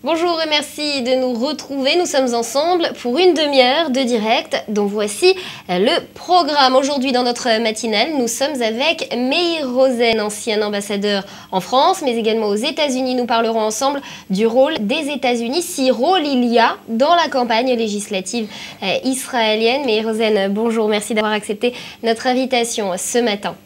Bonjour et merci de nous retrouver. Nous sommes ensemble pour une demi-heure de direct dont voici le programme. Aujourd'hui dans notre matinale, nous sommes avec Meir Rosen, ancien ambassadeur en France, mais également aux États-Unis. Nous parlerons ensemble du rôle des États-Unis, si rôle il y a dans la campagne législative israélienne. Meir Rosen, bonjour, merci d'avoir accepté notre invitation ce matin.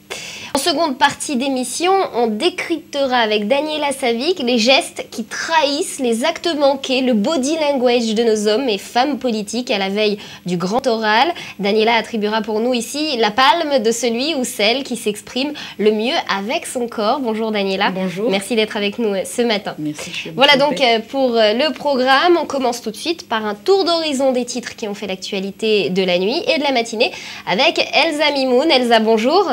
En seconde partie d'émission, on décryptera avec Daniela Savic les gestes qui trahissent, les actes manqués, le body language de nos hommes et femmes politiques à la veille du grand oral. Daniela attribuera pour nous ici la palme de celui ou celle qui s'exprime le mieux avec son corps. Bonjour Daniela. Bonjour. Merci d'être avec nous ce matin. Merci. Voilà donc pour le programme. On commence tout de suite par un tour d'horizon des titres qui ont fait l'actualité de la nuit et de la matinée avec Elsa Mimoun. Elsa, bonjour.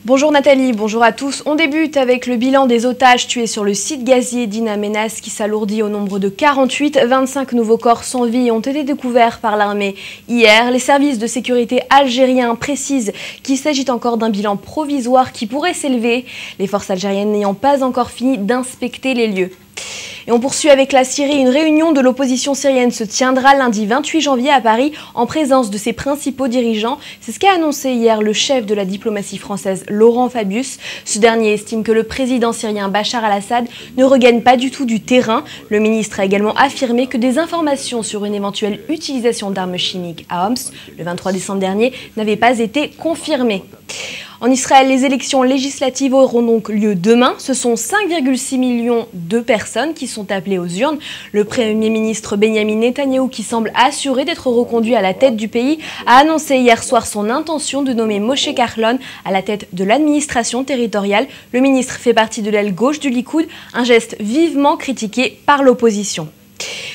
Bonjour Nathalie, bonjour à tous. On débute avec le bilan des otages tués sur le site gazier d'In Amenas qui s'alourdit au nombre de 48. 25 nouveaux corps sans vie ont été découverts par l'armée hier. Les services de sécurité algériens précisent qu'il s'agit encore d'un bilan provisoire qui pourrait s'élever, les forces algériennes n'ayant pas encore fini d'inspecter les lieux. Et on poursuit avec la Syrie. Une réunion de l'opposition syrienne se tiendra lundi 28 janvier à Paris en présence de ses principaux dirigeants. C'est ce qu'a annoncé hier le chef de la diplomatie française, Laurent Fabius. Ce dernier estime que le président syrien Bachar al-Assad ne regagne pas du tout du terrain. Le ministre a également affirmé que des informations sur une éventuelle utilisation d'armes chimiques à Homs, le 23 décembre dernier, n'avaient pas été confirmées. En Israël, les élections législatives auront donc lieu demain. Ce sont 5,6 millions de personnes qui sont appelées aux urnes. Le Premier ministre Benjamin Netanyahou, qui semble assuré d'être reconduit à la tête du pays, a annoncé hier soir son intention de nommer Moshe Kahlon à la tête de l'administration territoriale. Le ministre fait partie de l'aile gauche du Likoud, un geste vivement critiqué par l'opposition.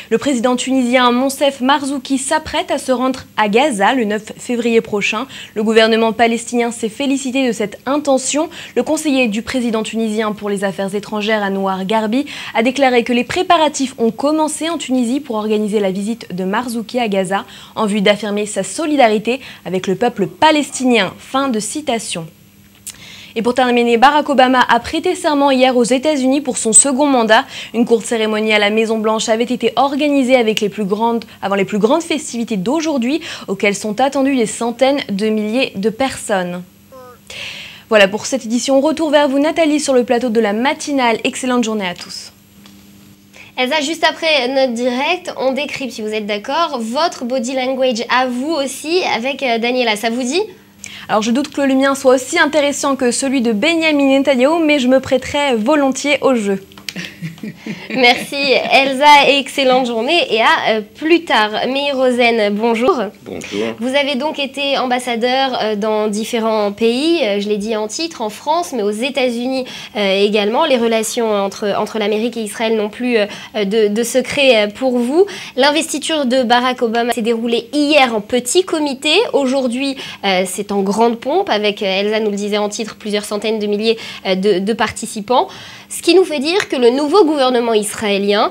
Le président tunisien Monsef Marzouki s'apprête à se rendre à Gaza le 9 février prochain. Le gouvernement palestinien s'est félicité de cette intention. Le conseiller du président tunisien pour les affaires étrangères, Anouar Garbi, a déclaré que les préparatifs ont commencé en Tunisie pour organiser la visite de Marzouki à Gaza en vue d'affirmer sa solidarité avec le peuple palestinien. Fin de citation. Et pour terminer, Barack Obama a prêté serment hier aux États-Unis pour son second mandat. Une courte cérémonie à la Maison-Blanche avait été organisée avant les plus grandes festivités d'aujourd'hui, auxquelles sont attendues des centaines de milliers de personnes. Voilà pour cette édition. Retour vers vous, Nathalie, sur le plateau de la matinale. Excellente journée à tous. Elsa, juste après notre direct, on décrypte, si vous êtes d'accord, votre body language à vous aussi avec Daniela. Ça vous dit ? Alors je doute que le mien soit aussi intéressant que celui de Benjamin Netanyahou, mais je me prêterai volontiers au jeu. Merci Elsa et excellente journée et à plus tard. Meir Rosen, bonjour. Bonjour. Vous avez donc été ambassadeur dans différents pays, je l'ai dit en titre, en France, mais aux États-Unis également. Les relations entre l'Amérique et Israël n'ont plus de secret pour vous. L'investiture de Barack Obama s'est déroulée hier en petit comité. Aujourd'hui, c'est en grande pompe avec, Elsa nous le disait en titre, plusieurs centaines de milliers de participants. Ce qui nous fait dire que le nouveau gouvernement israélien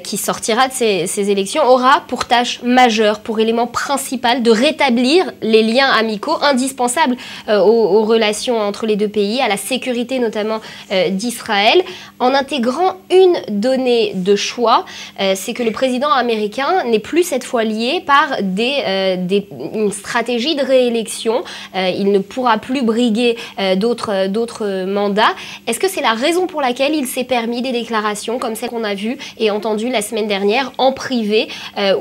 qui sortira de ces élections aura pour tâche majeure, pour élément principal, de rétablir les liens amicaux indispensables aux relations entre les deux pays, à la sécurité notamment d'Israël, en intégrant une donnée de choix, c'est que le président américain n'est plus cette fois lié par une stratégie de réélection. Il ne pourra plus briguer d'autres mandats. Est-ce que c'est la raison pour laquelle il s'est permis des déclarations comme celles qu'on a vues et entendues la semaine dernière en privé,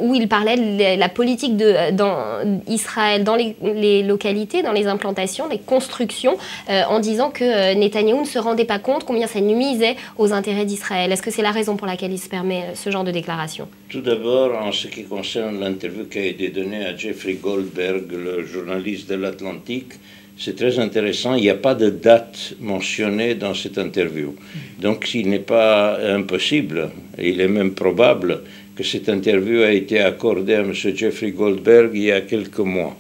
où il parlait de la politique dans Israël, dans les localités, dans les implantations, les constructions, en disant que Netanyahou ne se rendait pas compte combien ça nuisait aux intérêts d'Israël. Est-ce que c'est la raison pour laquelle il se permet ce genre de déclaration? Tout d'abord, en ce qui concerne l'interview qui a été donnée à Jeffrey Goldberg, le journaliste de l'Atlantique, c'est très intéressant, il n'y a pas de date mentionnée dans cette interview. Donc il n'est pas impossible, il est même probable que cette interview a été accordée à M. Jeffrey Goldberg il y a quelques mois.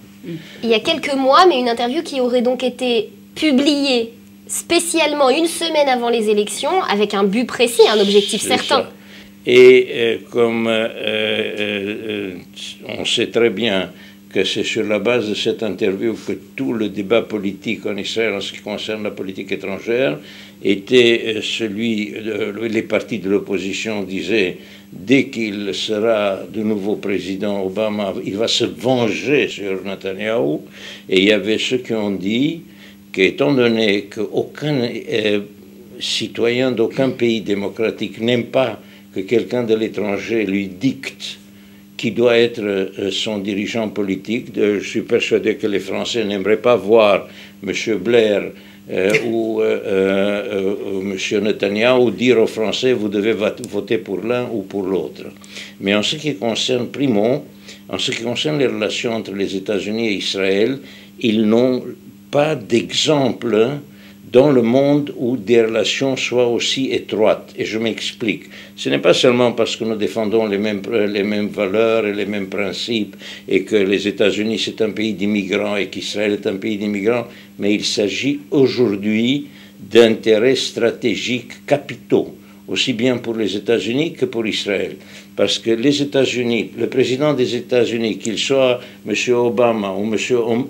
Il y a quelques mois, mais une interview qui aurait donc été publiée spécialement une semaine avant les élections, avec un but précis, un objectif certain. Ça. Et comme on sait très bien que c'est sur la base de cette interview que tout le débat politique en Israël en ce qui concerne la politique étrangère était celui, les partis de l'opposition disaient, dès qu'il sera de nouveau président Obama, il va se venger sur Netanyahou, et il y avait ceux qui ont dit qu'étant donné qu'aucun citoyen d'aucun pays démocratique n'aime pas que quelqu'un de l'étranger lui dicte qui doit être son dirigeant politique. Je suis persuadé que les Français n'aimeraient pas voir M. Blair ou M. Netanyahou dire aux Français vous devez voter pour l'un ou pour l'autre. Mais en ce qui concerne, primo, en ce qui concerne les relations entre les États-Unis et Israël, ils n'ont pas d'exemple dans le monde où des relations soient aussi étroites. Et je m'explique. Ce n'est pas seulement parce que nous défendons les mêmes valeurs et les mêmes principes et que les États-Unis c'est un pays d'immigrants et qu'Israël est un pays d'immigrants, mais il s'agit aujourd'hui d'intérêts stratégiques capitaux, aussi bien pour les États-Unis que pour Israël. Parce que les États-Unis, le président des États-Unis, qu'il soit M. Obama ou M.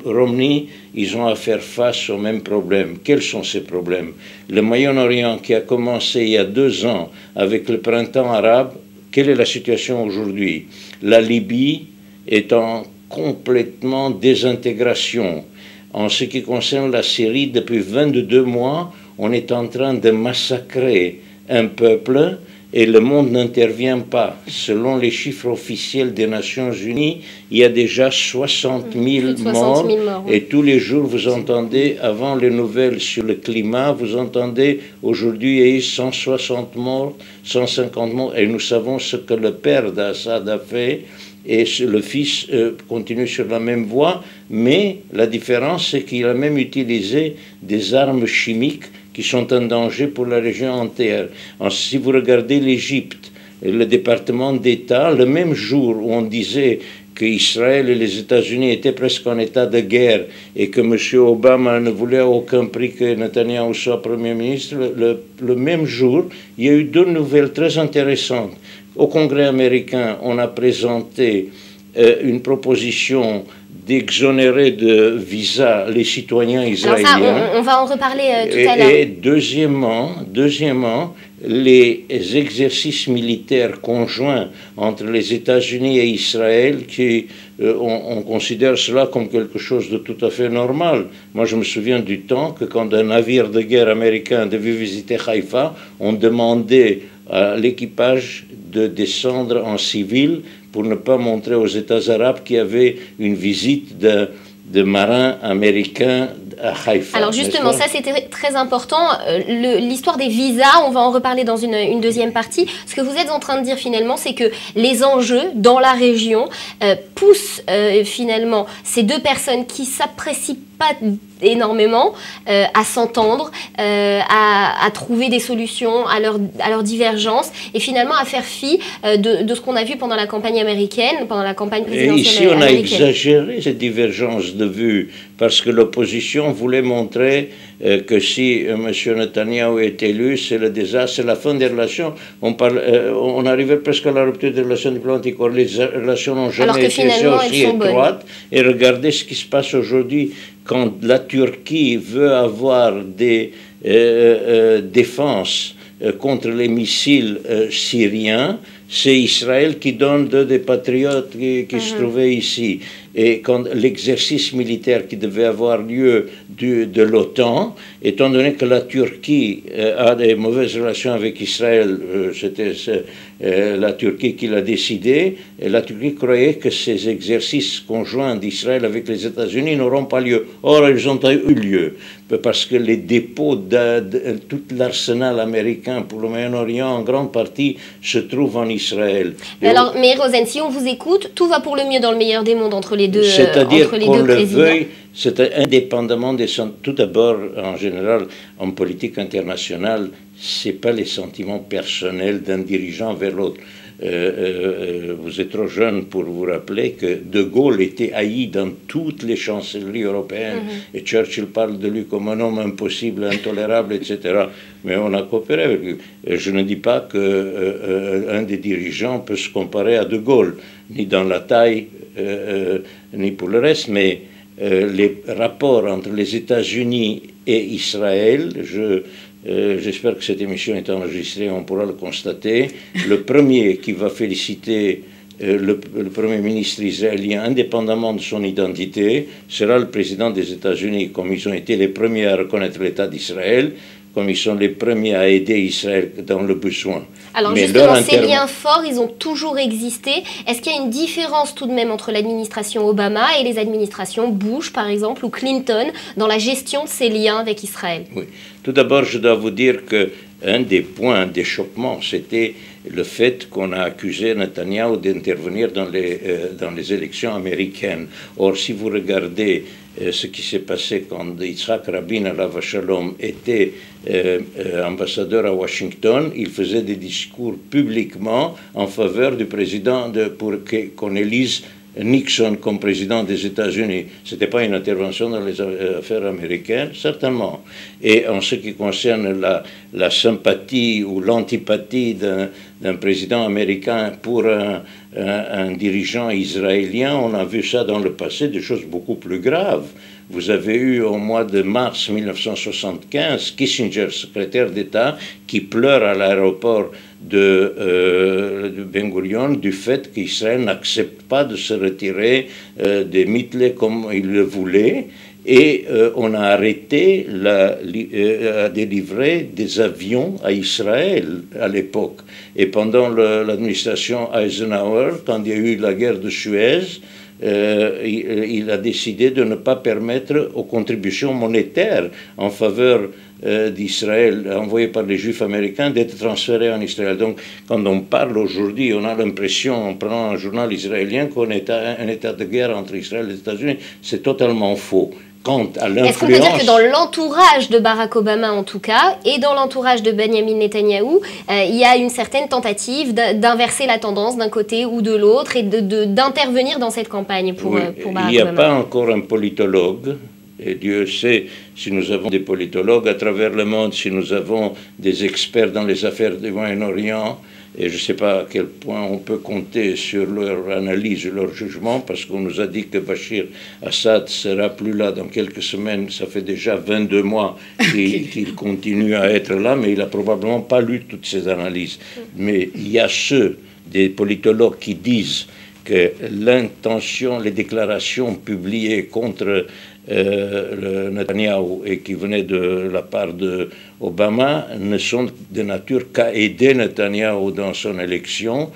Romney, ils ont à faire face aux mêmes problèmes. Quels sont ces problèmes? Le Moyen-Orient qui a commencé il y a 2 ans avec le printemps arabe, quelle est la situation aujourd'hui? La Libye est en complètement désintégration. En ce qui concerne la Syrie, depuis 22 mois, on est en train de massacrer un peuple et le monde n'intervient pas. Selon les chiffres officiels des Nations Unies, il y a déjà 60 000 morts. Et tous les jours, vous entendez, avant les nouvelles sur le climat, vous entendez, aujourd'hui, il y a eu 160 morts, 150 morts. Et nous savons ce que le père d'Assad a fait. Et le fils continue sur la même voie. Mais la différence, c'est qu'il a même utilisé des armes chimiques qui sont un danger pour la région entière. Si vous regardez l'Égypte, le département d'État, le même jour où on disait qu'Israël et les États-Unis étaient presque en état de guerre et que M. Obama ne voulait à aucun prix que Netanyahou soit Premier ministre, le même jour, il y a eu 2 nouvelles très intéressantes. Au Congrès américain, on a présenté une proposition d'exonérer de visa les citoyens israéliens. Alors ça, on va en reparler tout à l'heure. Et deuxièmement, les exercices militaires conjoints entre les États-Unis et Israël, on considère cela comme quelque chose de tout à fait normal. Moi, je me souviens du temps que quand un navire de guerre américain devait visiter Haïfa, on demandait à l'équipage de descendre en civil pour ne pas montrer aux États arabes qu'il y avait une visite de marins américains à Haïfa. Alors justement, ça c'était très important. L'histoire des visas, on va en reparler dans une deuxième partie. Ce que vous êtes en train de dire finalement, c'est que les enjeux dans la région poussent finalement ces 2 personnes qui s'apprécient pas énormément à s'entendre, à trouver des solutions à leurs divergences et finalement à faire fi de ce qu'on a vu pendant la campagne américaine, pendant la campagne présidentielle américaine. Et ici, on a exagéré cette divergence de vue parce que l'opposition voulait montrer que si M. Netanyahou est élu, c'est le désastre, c'est la fin des relations. On arrivait presque à la rupture des relations diplomatiques. Or, les relations n'ont jamais été aussi étroites. Et regardez ce qui se passe aujourd'hui. Quand la Turquie veut avoir des défenses contre les missiles syriens, c'est Israël qui donne des patriotes qui se trouvaient ici. Et quand l'exercice militaire qui devait avoir lieu de l'OTAN, étant donné que la Turquie a des mauvaises relations avec Israël, c'était la Turquie qui l'a décidé, et la Turquie croyait que ces exercices conjoints d'Israël avec les États-Unis n'auront pas lieu. Or, ils ont eu lieu, parce que les dépôts de tout l'arsenal américain pour le Moyen-Orient, en grande partie, se trouvent en Israël. Alors, mais Rosen, si on vous écoute, tout va pour le mieux dans le meilleur des mondes entre les deux présidents. C'est-à-dire qu'on le veuille, c'est indépendamment des... Tout d'abord, en général, en politique internationale, ce n'est pas les sentiments personnels d'un dirigeant vers l'autre. vous êtes trop jeune pour vous rappeler que De Gaulle était haï dans toutes les chancelleries européennes, et Churchill parle de lui comme un homme impossible, intolérable, etc. Mais on a coopéré avec lui. Et je ne dis pas qu'un des dirigeants peut se comparer à De Gaulle, ni dans la taille, ni pour le reste, mais les rapports entre les États-Unis et Israël, j'espère que cette émission est enregistrée, on pourra le constater. Le premier qui va féliciter le Premier ministre israélien, indépendamment de son identité, sera le président des États-Unis, comme ils ont été les premiers à reconnaître l'État d'Israël, comme ils sont les premiers à aider Israël dans le besoin. Alors justement, ces liens forts, ils ont toujours existé. Est-ce qu'il y a une différence tout de même entre l'administration Obama et les administrations Bush, par exemple, ou Clinton, dans la gestion de ces liens avec Israël? Oui. Tout d'abord, je dois vous dire qu'un des points d'achoppement, c'était le fait qu'on a accusé Netanyahou d'intervenir dans les élections américaines. Or, si vous regardez ce qui s'est passé quand Yitzhak Rabin, alav shalom, était ambassadeur à Washington, il faisait des discours publiquement en faveur du président pour qu'on élise Nixon comme président des États-Unis. Ce n'était pas une intervention dans les affaires américaines, certainement. Et en ce qui concerne la sympathie ou l'antipathie d'un président américain pour un dirigeant israélien, on a vu ça dans le passé, des choses beaucoup plus graves. Vous avez eu au mois de mars 1975 Kissinger, secrétaire d'État, qui pleure à l'aéroport de Ben Gurion du fait qu'Israël n'accepte pas de se retirer des Mitlé comme il le voulait. Et on a arrêté à délivrer des avions à Israël à l'époque. Et pendant l'administration Eisenhower, quand il y a eu la guerre de Suez, il a décidé de ne pas permettre aux contributions monétaires en faveur d'Israël envoyées par les Juifs américains d'être transférées en Israël. Donc, quand on parle aujourd'hui, on a l'impression, en prenant un journal israélien, qu'on est un état de guerre entre Israël et les États-Unis. C'est totalement faux. Est-ce qu'on peut dire que dans l'entourage de Barack Obama, en tout cas, et dans l'entourage de Benjamin Netanyahou, il y a une certaine tentative d'inverser la tendance d'un côté ou de l'autre et d'intervenir dans cette campagne pour Barack Obama? Il n'y a pas encore un politologue, et Dieu sait si nous avons des politologues à travers le monde, si nous avons des experts dans les affaires du Moyen-Orient, et je ne sais pas à quel point on peut compter sur leur analyse, leur jugement, parce qu'on nous a dit que Bachir Assad ne sera plus là dans quelques semaines. Ça fait déjà 22 mois qu'il continue à être là, mais il n'a probablement pas lu toutes ces analyses. Mais il y a des politologues qui disent que l'intention, les déclarations publiées contre le Netanyahou et qui venaient de la part d'Obama ne sont de nature qu'à aider Netanyahou dans son élection,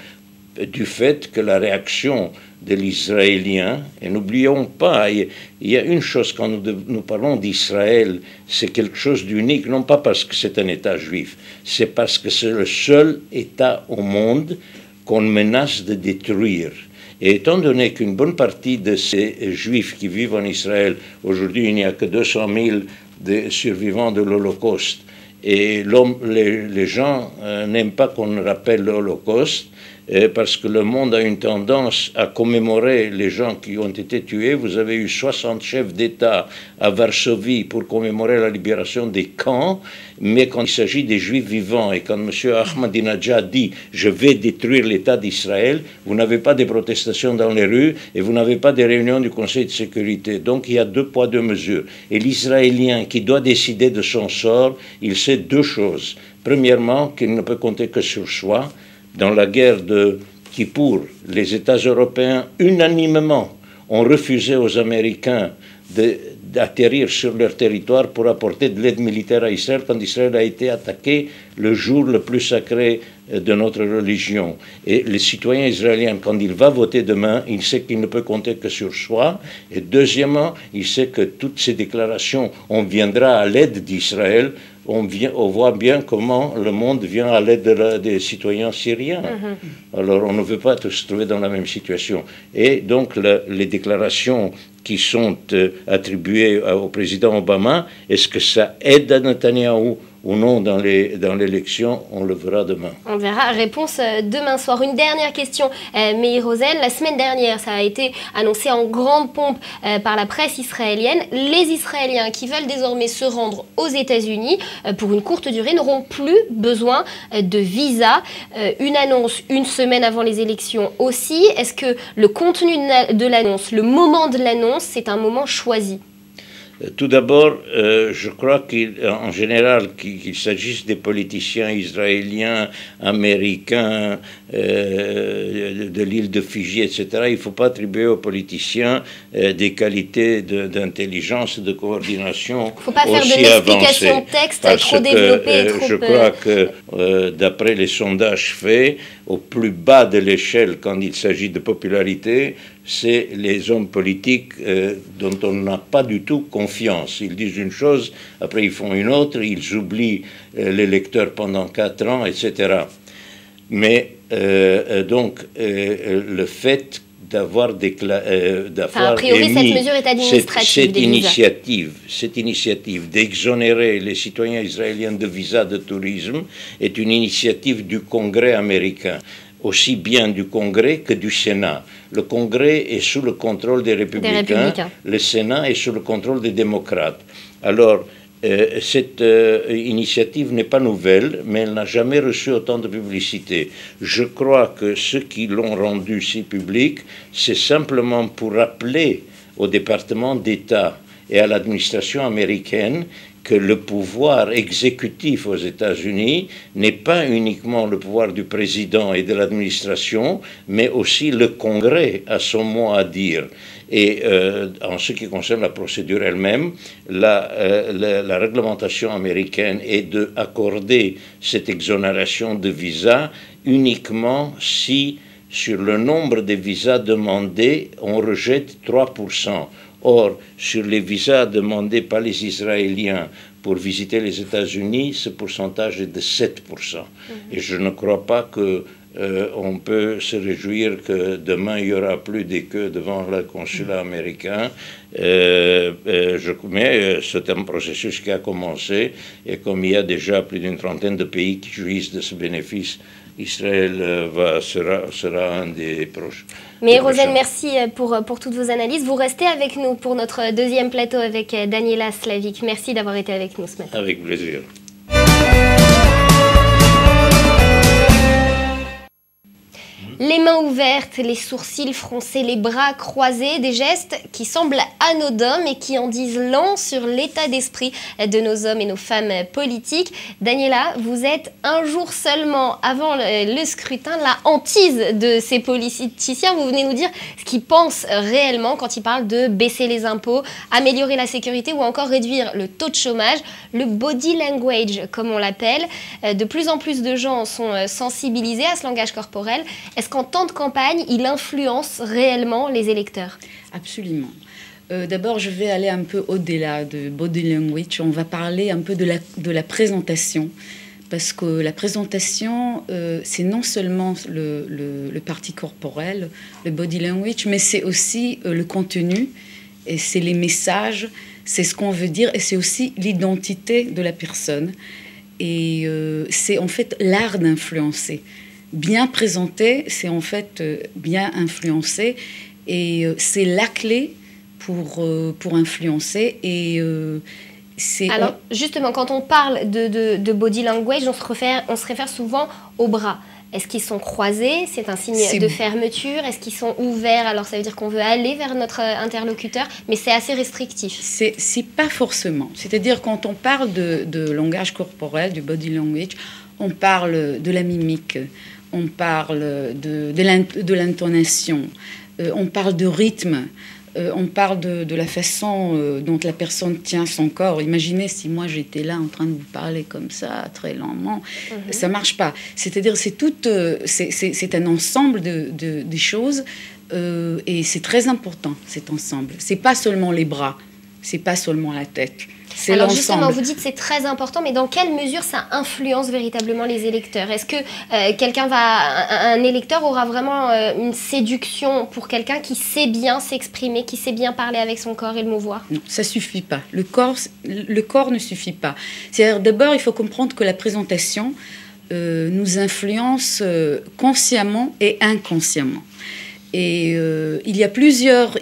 du fait que la réaction de l'Israélien, et n'oublions pas, il y a une chose quand nous parlons d'Israël, c'est quelque chose d'unique, non pas parce que c'est un État juif, c'est parce que c'est le seul État au monde qu'on menace de détruire. Et étant donné qu'une bonne partie de ces juifs qui vivent en Israël, aujourd'hui il n'y a que 200 000 de survivants de l'Holocauste, et les gens n'aiment pas qu'on rappelle l'Holocauste, parce que le monde a une tendance à commémorer les gens qui ont été tués. Vous avez eu 60 chefs d'État à Varsovie pour commémorer la libération des camps, mais quand il s'agit des Juifs vivants et quand M. Ahmadinejad dit « je vais détruire l'État d'Israël », vous n'avez pas des protestations dans les rues et vous n'avez pas des réunions du Conseil de sécurité. Donc il y a 2 poids 2 mesures. Et l'Israélien qui doit décider de son sort, il sait 2 choses. Premièrement, qu'il ne peut compter que sur soi. Dans la guerre de Kippour, les États européens, unanimement, ont refusé aux Américains d'atterrir sur leur territoire pour apporter de l'aide militaire à Israël quand Israël a été attaqué le jour le plus sacré de notre religion. Et les citoyens israéliens, quand il va voter demain, il sait qu'il ne peut compter que sur soi. Et deuxièmement, il sait que toutes ces déclarations, on viendra à l'aide d'Israël. On voit bien comment le monde vient à l'aide des citoyens syriens. Alors on ne veut pas se trouver dans la même situation. Et donc les déclarations qui sont attribuées au président Obama, est-ce que ça aide Netanyahou? ou non dans l'élection, on le verra demain. On verra. Réponse demain soir. Une dernière question, Meir Rosen. La semaine dernière, ça a été annoncé en grande pompe par la presse israélienne. Les Israéliens qui veulent désormais se rendre aux États-Unis pour une courte durée n'auront plus besoin de visa. Une annonce une semaine avant les élections aussi. Est-ce que le contenu de l'annonce, le moment de l'annonce, c'est un moment choisi? Tout d'abord, je crois qu'en général, qu'il s'agisse des politiciens israéliens, américains, de l'île de Fidji, etc., il ne faut pas attribuer aux politiciens des qualités d'intelligence, de coordination aussi avancées. Il ne faut pas faire de l'explication de texte trop développée. Je crois que, d'après les sondages faits, au plus bas de l'échelle, quand il s'agit de popularité, c'est les hommes politiques dont on n'a pas du tout confiance. Ils disent une chose, après ils font une autre, ils oublient l'électeur pendant 4 ans, etc. Mais donc, le fait d'avoir émis cette initiative d'exonérer les citoyens israéliens de visa de tourisme est une initiative du Congrès américain, aussi bien du Congrès que du Sénat. Le Congrès est sous le contrôle des républicains. Le Sénat est sous le contrôle des démocrates. Alors, cette initiative n'est pas nouvelle, mais elle n'a jamais reçu autant de publicité. Je crois que ceux qui l'ont rendue si publique, c'est simplement pour rappeler au département d'État et à l'administration américaine que le pouvoir exécutif aux États-Unis n'est pas uniquement le pouvoir du président et de l'administration, mais aussi le Congrès a son mot à dire. Et en ce qui concerne la procédure elle-même, la réglementation américaine est d'accorder cette exonération de visa uniquement si, sur le nombre de visas demandés, on rejette 3%. Or, sur les visas demandés par les Israéliens pour visiter les États-Unis, ce pourcentage est de 7%. Et je ne crois pas qu'on peut se réjouir que demain il y aura plus de queues devant le consulat américain. Mais c'est un processus qui a commencé, et comme il y a déjà plus d'une trentaine de pays qui jouissent de ce bénéfice, Israël sera un des proches. Mais Rosen, merci pour toutes vos analyses. Vous restez avec nous pour notre deuxième plateau avec Daniela Slavic. Merci d'avoir été avec nous ce matin. Avec plaisir. Les mains ouvertes, les sourcils froncés, les bras croisés, des gestes qui semblent anodins mais qui en disent long sur l'état d'esprit de nos hommes et nos femmes politiques. Daniela, vous êtes un jour seulement avant le scrutin la hantise de ces politiciens. Vous venez nous dire ce qu'ils pensent réellement quand ils parlent de baisser les impôts, améliorer la sécurité ou encore réduire le taux de chômage, le body language comme on l'appelle. De plus en plus de gens sont sensibilisés à ce langage corporel. Est-ce qu'en temps de campagne, il influence réellement les électeurs? Absolument. D'abord, je vais aller un peu au-delà de body language. On va parler un peu de la présentation. Parce que la présentation, c'est non seulement le parti corporel, le body language, mais c'est aussi le contenu, et c'est les messages, c'est ce qu'on veut dire, et c'est aussi l'identité de la personne. Et c'est en fait l'art d'influencer. Bien présenté, c'est en fait bien influencer, et c'est la clé pour influencer. Et alors, justement, quand on parle de body language, on se réfère souvent aux bras. Est-ce qu'ils sont croisés? C'est un signe de fermeture. Est-ce qu'ils sont ouverts? Alors, ça veut dire qu'on veut aller vers notre interlocuteur, mais c'est assez restrictif. C'est pas forcément. C'est-à-dire, quand on parle de langage corporel, du body language, on parle de la mimique, on parle de l'intonation, on parle de rythme, on parle de la façon dont la personne tient son corps. Imaginez si moi j'étais là en train de vous parler comme ça, très lentement, ça marche pas. C'est-à-dire c'est un ensemble des choses, et c'est très important cet ensemble. C'est pas seulement les bras, C'est pas seulement la tête. C'est alors l'ensemble. justement, vous dites c'est très important, mais dans quelle mesure ça influence véritablement les électeurs? Est-ce que un électeur aura vraiment une séduction pour quelqu'un qui sait bien s'exprimer, qui sait bien parler avec son corps et le mouvoir? Non, ça suffit pas. Le corps ne suffit pas. C'est-à-dire, d'abord, il faut comprendre que la présentation nous influence consciemment et inconsciemment. Et il y a plusieurs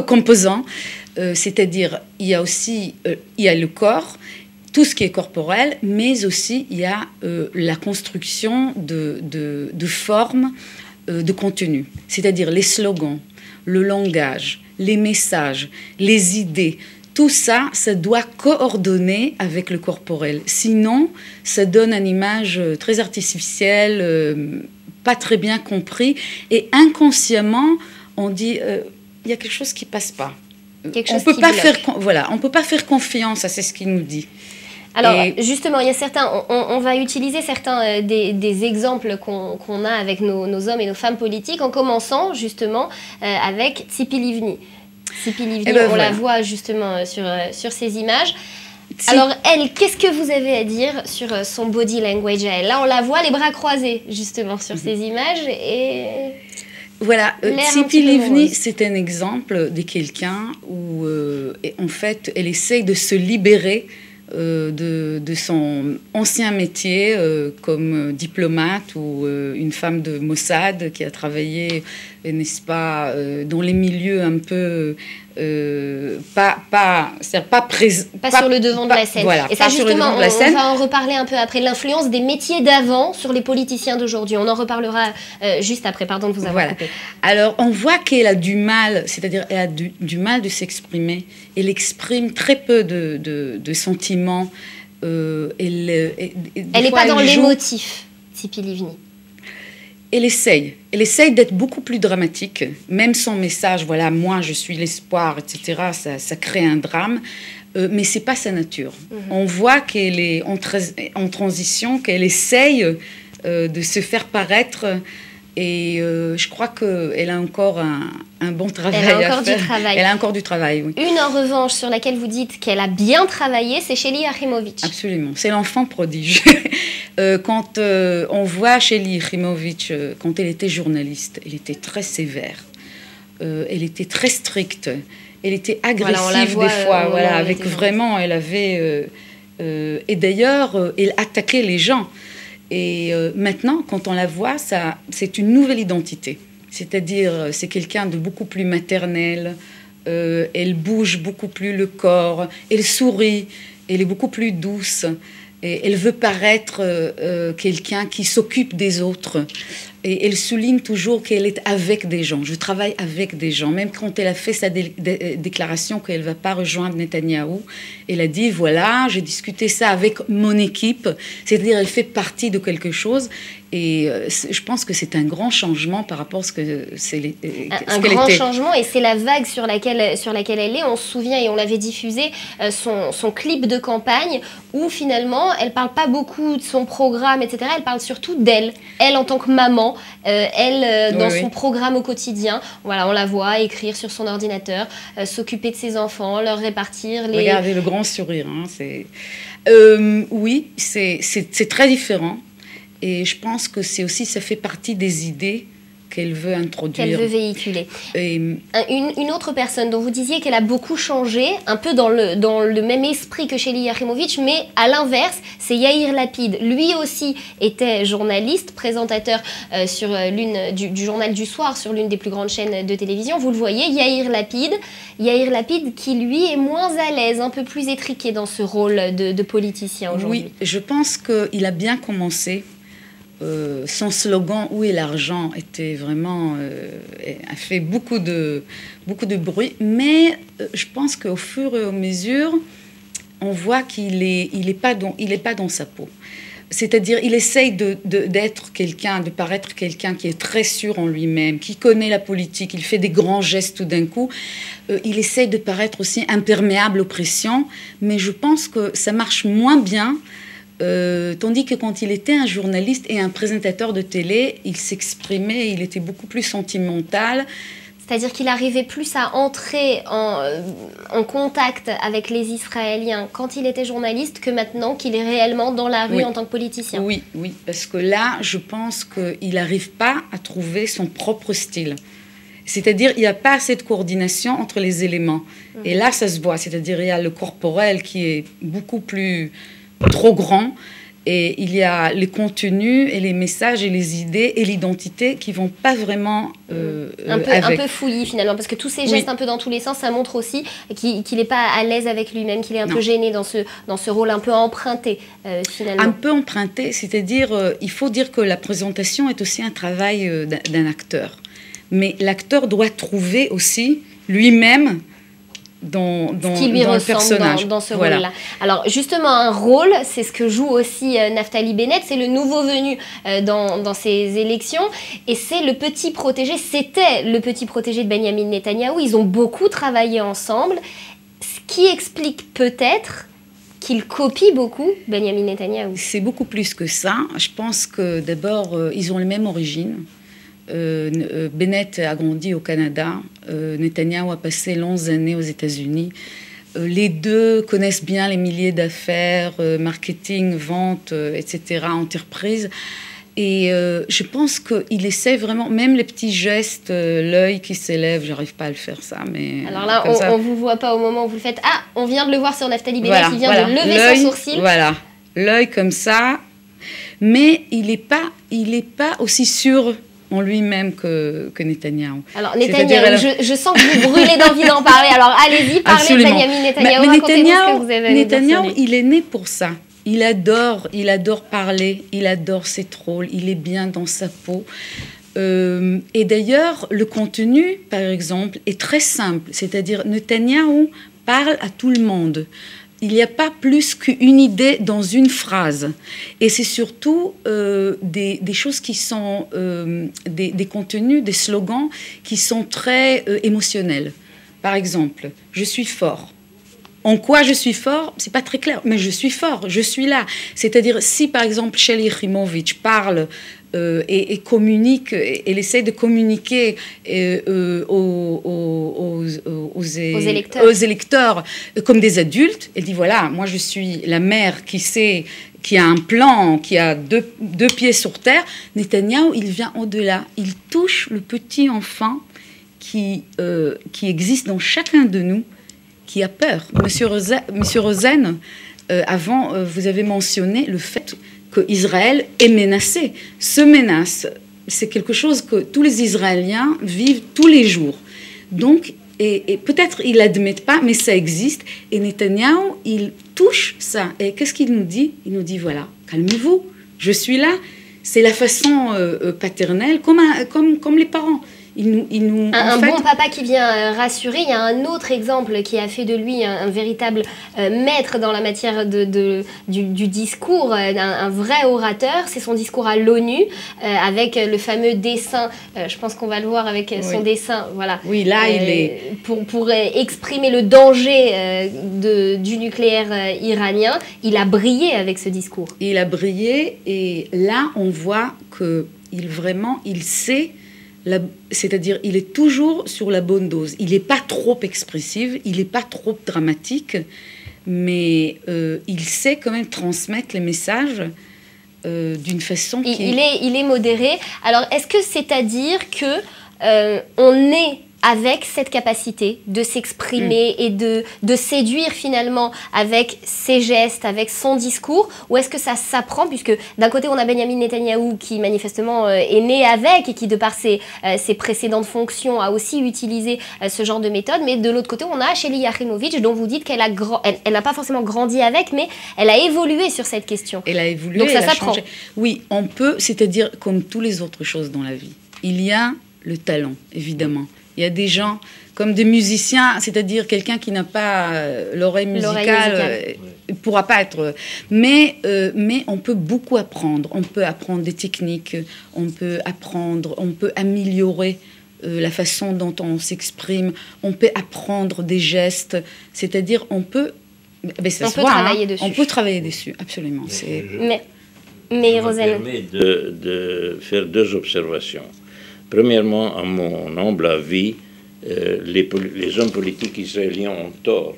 composants, c'est-à-dire il y a aussi il y a le corps, tout ce qui est corporel, mais aussi il y a la construction de formes de contenu, c'est-à-dire les slogans, le langage, les messages, les idées. Tout ça, ça doit coordonner avec le corporel. Sinon, ça donne une image très artificielle, pas très bien compris, et inconsciemment, on dit il y a quelque chose qui passe pas. On peut pas faire confiance à ce qu'il nous dit. Alors justement, il y a certains, on va utiliser certains des exemples qu'on a avec nos hommes et nos femmes politiques, en commençant justement avec Tzipi Livni. Tzipi Livni, on la voit justement sur ces images. Alors elle, qu'est-ce que vous avez à dire sur son body language à elle? Là, on la voit les bras croisés justement sur ces images et... Voilà, Tzipi Livni, c'est un exemple de quelqu'un où, en fait, elle essaye de se libérer de son ancien métier comme diplomate ou une femme de Mossad qui a travaillé, n'est-ce pas, dans les milieux un peu pas sur le devant de la scène. Voilà, et ça justement, on va en reparler un peu après, l'influence des métiers d'avant sur les politiciens d'aujourd'hui. On en reparlera juste après, pardon de vous avoir coupé. Alors on voit qu'elle a du mal, c'est-à-dire elle a du mal de s'exprimer. Elle exprime très peu de sentiments. Elle n'est pas dans l'émotif, Tzipi Livni. Elle essaye d'être beaucoup plus dramatique, même son message, voilà, moi je suis l'espoir, etc., ça crée un drame, mais c'est pas sa nature. On voit qu'elle est en transition, qu'elle essaye de se faire paraître, et je crois qu'elle a encore un bon travail à faire. Elle a encore du travail, oui. Une, en revanche, sur laquelle vous dites qu'elle a bien travaillé, c'est Shelly Yachimovitch. Absolument, c'est l'enfant prodige. Quand on voit Shelly Yachimovitch, quand elle était journaliste, elle était très sévère, elle était très stricte, elle était agressive des fois, avec vraiment, elle avait... et d'ailleurs, elle attaquait les gens. Et maintenant, quand on la voit, c'est une nouvelle identité. C'est-à-dire, c'est quelqu'un de beaucoup plus maternel, elle bouge beaucoup plus le corps, elle sourit, elle est beaucoup plus douce, et elle veut paraître quelqu'un qui s'occupe des autres. Et elle souligne toujours qu'elle est avec des gens. Je travaille avec des gens. Même quand elle a fait sa déclaration qu'elle ne va pas rejoindre Netanyahou, elle a dit, voilà, j'ai discuté ça avec mon équipe. C'est-à-dire, elle fait partie de quelque chose. Et je pense que c'est un grand changement par rapport à ce que c'est. Un grand changement, et c'est la vague sur laquelle elle est. On se souvient, et on l'avait diffusé, son clip de campagne, où finalement, elle ne parle pas beaucoup de son programme, etc. Elle parle surtout d'elle. Elle en tant que maman, dans son programme au quotidien. Voilà, on la voit écrire sur son ordinateur, s'occuper de ses enfants, leur répartir les... Regardez le grand sourire. Hein, oui, c'est très différent. Et je pense que ça fait partie des idées qu'elle veut introduire. Qu'elle veut véhiculer. Une autre personne dont vous disiez qu'elle a beaucoup changé, un peu dans le même esprit que Shelly Yachimovitch, mais à l'inverse, c'est Yair Lapid. Lui aussi était journaliste, présentateur sur du journal du soir, sur l'une des plus grandes chaînes de télévision. Vous le voyez, Yair Lapid qui lui est moins à l'aise, un peu plus étriqué dans ce rôle de politicien aujourd'hui. Oui, je pense qu'il a bien commencé. Son slogan « Où est l'argent ?» était vraiment a fait beaucoup de bruit, mais je pense qu'au fur et à mesure, on voit qu'il est pas dans sa peau. C'est-à-dire, il essaye d'être quelqu'un, de paraître quelqu'un qui est très sûr en lui-même, qui connaît la politique, il fait des grands gestes tout d'un coup. Il essaye de paraître aussi imperméable aux pressions, mais je pense que ça marche moins bien. Tandis que quand il était un journaliste et un présentateur de télé, il s'exprimait, il était beaucoup plus sentimental, C'est-à-dire qu'il arrivait plus à entrer en contact avec les Israéliens quand il était journaliste que maintenant qu'il est réellement dans la rue en tant que politicien. Oui, oui, parce que là, je pense qu'il n'arrive pas à trouver son propre style. C'est-à-dire, il n'y a pas assez de coordination entre les éléments. Et là, ça se voit. C'est-à-dire, il y a le corporel qui est beaucoup plus trop grand. Et il y a les contenus et les messages et les idées et l'identité qui ne vont pas vraiment un peu fouillis finalement, parce que tous ces gestes un peu dans tous les sens, ça montre aussi qu'il n'est pas à l'aise avec lui-même, qu'il est un peu gêné dans ce rôle un peu emprunté finalement. Un peu emprunté, c'est-à-dire, il faut dire que la présentation est aussi un travail d'un acteur. Mais l'acteur doit trouver aussi lui-même dans le personnage. Dans ce rôle-là. Alors justement, un rôle, c'est ce que joue aussi Naftali Bennett, c'est le nouveau venu dans ces élections, et c'est le petit protégé, c'était le petit protégé de Benjamin Netanyahou. Ils ont beaucoup travaillé ensemble, ce qui explique peut-être qu'il copie beaucoup Benjamin Netanyahou. C'est beaucoup plus que ça. Je pense que d'abord, ils ont les mêmes origines. Bennett a grandi au Canada, Netanyahou a passé longues années aux États-Unis. Les deux connaissent bien les milieux d'affaires, marketing, vente, etc., entreprise. Et je pense qu'il essaie vraiment, même les petits gestes, l'œil qui s'élève, j'arrive pas à le faire ça, mais... Alors là, on vous voit pas au moment où vous le faites. Ah, on vient de le voir sur Naftali Bennett, il vient de lever son sourcil. Voilà, l'œil comme ça, mais il n'est pas aussi sûr en lui-même que Netanyahou. Alors Netanyahou, je sens que vous brûlez d'envie d'en parler, alors allez-y, parlez de Benjamin Netanyahou, racontez-nous ce que vous avez à nous dire sur lui. Netanyahou, il est né pour ça. Il adore parler, il adore ses trolls, il est bien dans sa peau. Et d'ailleurs, le contenu, par exemple, est très simple. C'est-à-dire, Netanyahou parle à tout le monde. Il n'y a pas plus qu'une idée dans une phrase. Et c'est surtout des choses qui sont des contenus, des slogans qui sont très émotionnels. Par exemple, je suis fort. En quoi je suis fort, c'est pas très clair, mais je suis fort, je suis là. C'est-à-dire, si par exemple Shelly Yachimovitch parle et communique, elle essaie de communiquer aux électeurs comme des adultes, elle dit voilà, moi je suis la mère qui a un plan, qui a deux pieds sur terre. Netanyahou, il vient au-delà, il touche le petit enfant qui existe dans chacun de nous, qui a peur. Monsieur Rosen, avant, vous avez mentionné le fait qu'Israël est menacé. Ce menace, c'est quelque chose que tous les Israéliens vivent tous les jours. Donc, et peut-être ils l'admettent pas, mais ça existe. Et Netanyahou, il touche ça. Et qu'est-ce qu'il nous dit? Il nous dit, voilà, calmez-vous, je suis là. C'est la façon paternelle, comme les parents. Un bon papa qui vient rassurer. Il y a un autre exemple qui a fait de lui un véritable maître dans la matière du discours, un vrai orateur. C'est son discours à l'ONU avec le fameux dessin. Je pense qu'on va le voir avec son dessin. Voilà. Oui, là, il est... Pour exprimer le danger du nucléaire iranien. Il a brillé avec ce discours. Il a brillé et là, on voit qu'il sait... C'est-à-dire, il est toujours sur la bonne dose. Il n'est pas trop expressif, il n'est pas trop dramatique, mais il sait quand même transmettre les messages d'une façon qui... Il est modéré. Alors, est-ce que c'est-à-dire que on est avec cette capacité de s'exprimer et de séduire finalement avec ses gestes, avec son discours, ou est-ce que ça s'apprend, puisque d'un côté on a Benjamin Netanyahou qui manifestement est né avec et qui de par ses précédentes fonctions a aussi utilisé ce genre de méthode, mais de l'autre côté on a Shelly Yachimovitch dont vous dites qu'elle elle n'a pas forcément grandi avec, mais elle a évolué sur cette question. Elle a évolué, donc ça s'apprend. Oui, on peut, c'est-à-dire comme toutes les autres choses dans la vie, il y a le talent, évidemment. Il y a des gens comme des musiciens, c'est-à-dire quelqu'un qui n'a pas l'oreille musicale ne pourra pas être... Mais on peut beaucoup apprendre. On peut apprendre des techniques, on peut améliorer la façon dont on s'exprime, on peut apprendre des gestes, c'est-à-dire on peut... travailler dessus. On peut travailler dessus, absolument. Mais Rosen... Ça me permet de faire deux observations. Premièrement, à mon humble avis, les hommes politiques israéliens ont tort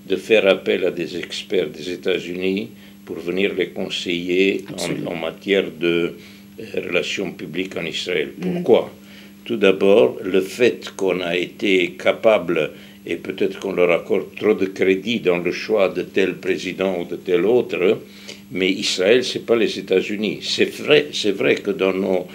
de faire appel à des experts des États-Unis pour venir les conseiller en matière de relations publiques en Israël. Pourquoi? Tout d'abord, le fait qu'on a été capable, et peut-être qu'on leur accorde trop de crédit dans le choix de tel président ou de tel autre, mais Israël, ce n'est pas les États-Unis. C'est vrai que dans nos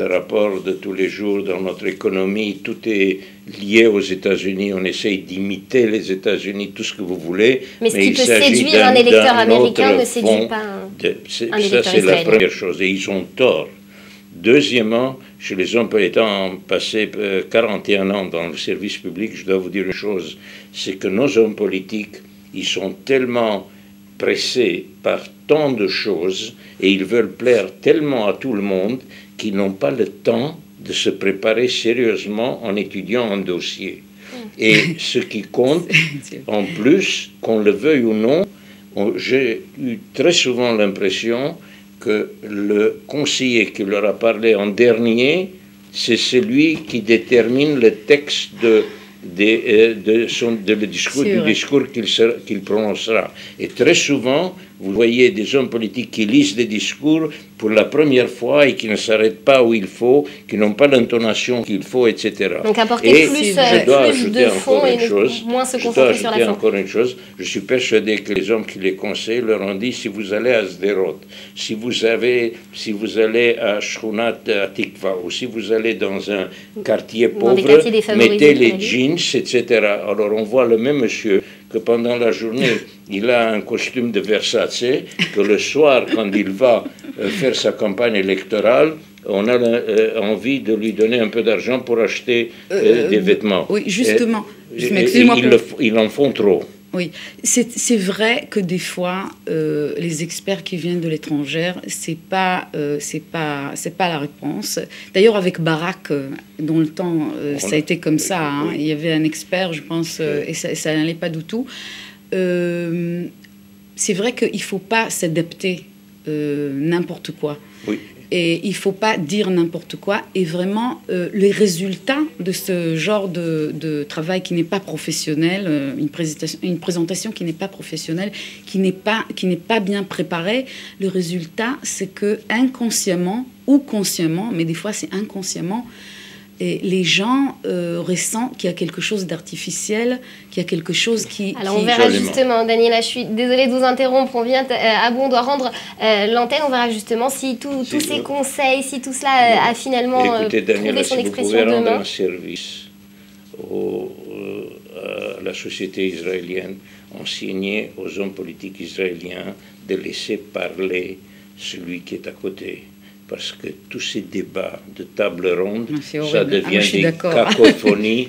rapports de tous les jours, dans notre économie, tout est lié aux États-Unis. On essaye d'imiter les États-Unis, tout ce que vous voulez. Mais ce qui peut séduire un électeur américain ne séduit pas un électeur israélien. Ça, c'est la première chose. Et ils ont tort. Deuxièmement, chez les hommes étant passé 41 ans dans le service public, je dois vous dire une chose, c'est que nos hommes politiques, ils sont tellement pressés par tant de choses et ils veulent plaire tellement à tout le monde qu'ils n'ont pas le temps de se préparer sérieusement en étudiant un dossier. Et ce qui compte, en plus, qu'on le veuille ou non, j'ai eu très souvent l'impression que le conseiller qui leur a parlé en dernier, c'est celui qui détermine le texte du discours qu'il prononcera. Et très souvent, vous voyez des hommes politiques qui lisent des discours pour la première fois et qui ne s'arrêtent pas où il faut, qui n'ont pas l'intonation qu'il faut, etc. Donc apporter plus de fond et moins se concentrer sur la forme. Encore une chose, je suis persuadé que les hommes qui les conseillent leur ont dit, si vous allez à Sderot, si vous allez à Shkunat Tikva, ou si vous allez dans un quartier pauvre, mettez les jeans, etc. Alors on voit le même monsieur que pendant la journée, il a un costume de Versace, que le soir, quand il va faire sa campagne électorale, on a envie de lui donner un peu d'argent pour acheter des vêtements. Oui, justement. Ils en font trop. Oui, c'est vrai que des fois, les experts qui viennent de l'étranger, c'est pas la réponse. D'ailleurs, avec Barak, dans le temps, ça a été comme ça. Hein. Il y avait un expert, je pense, et ça n'allait pas du tout. C'est vrai qu'il ne faut pas s'adapter n'importe quoi. Oui. Et il ne faut pas dire n'importe quoi. Et vraiment, les résultats de ce genre de travail qui n'est pas professionnel, une présentation qui n'est pas professionnelle, qui n'est pas bien préparée, le résultat, c'est que inconsciemment ou consciemment, mais des fois c'est inconsciemment, et les gens ressentent qu'il y a quelque chose d'artificiel, qu'il y a quelque chose qui... Alors on verra justement, Daniela, je suis désolée de vous interrompre, on vient à bout, on doit rendre l'antenne, on verra justement si tous ces conseils, si tout cela a finalement trouvé son expression demain. Vous pouvez rendre un service à la société israélienne, enseigner aux hommes politiques israéliens de laisser parler celui qui est à côté. Parce que tous ces débats de table ronde, ça devient des cacophonies.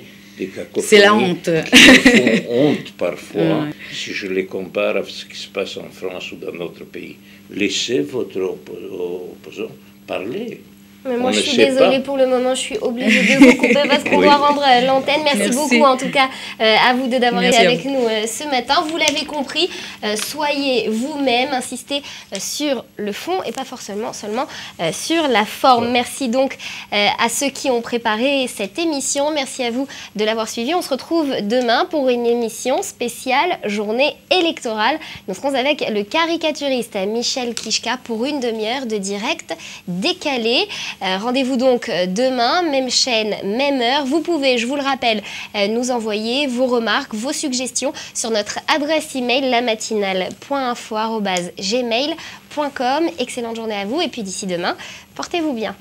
C'est la honte. Qui font honte parfois, si je les compare à ce qui se passe en France ou dans d'autres pays. Laissez votre opposant parler. Mais moi, je suis désolée pour le moment, je suis obligée de vous couper parce qu'on doit rendre l'antenne. Merci beaucoup, en tout cas, à vous deux d'avoir été avec nous ce matin. Vous l'avez compris, soyez vous-même, insistez sur le fond et pas forcément seulement sur la forme. Merci donc à ceux qui ont préparé cette émission. Merci à vous de l'avoir suivi. On se retrouve demain pour une émission spéciale journée électorale. Nous serons avec le caricaturiste Michel Kishka pour une demi-heure de direct décalé. Rendez-vous donc demain, même chaîne, même heure. Vous pouvez, je vous le rappelle, nous envoyer vos remarques, vos suggestions sur notre adresse email lamatinale.info@gmail.com. Excellente journée à vous et puis d'ici demain, portez-vous bien.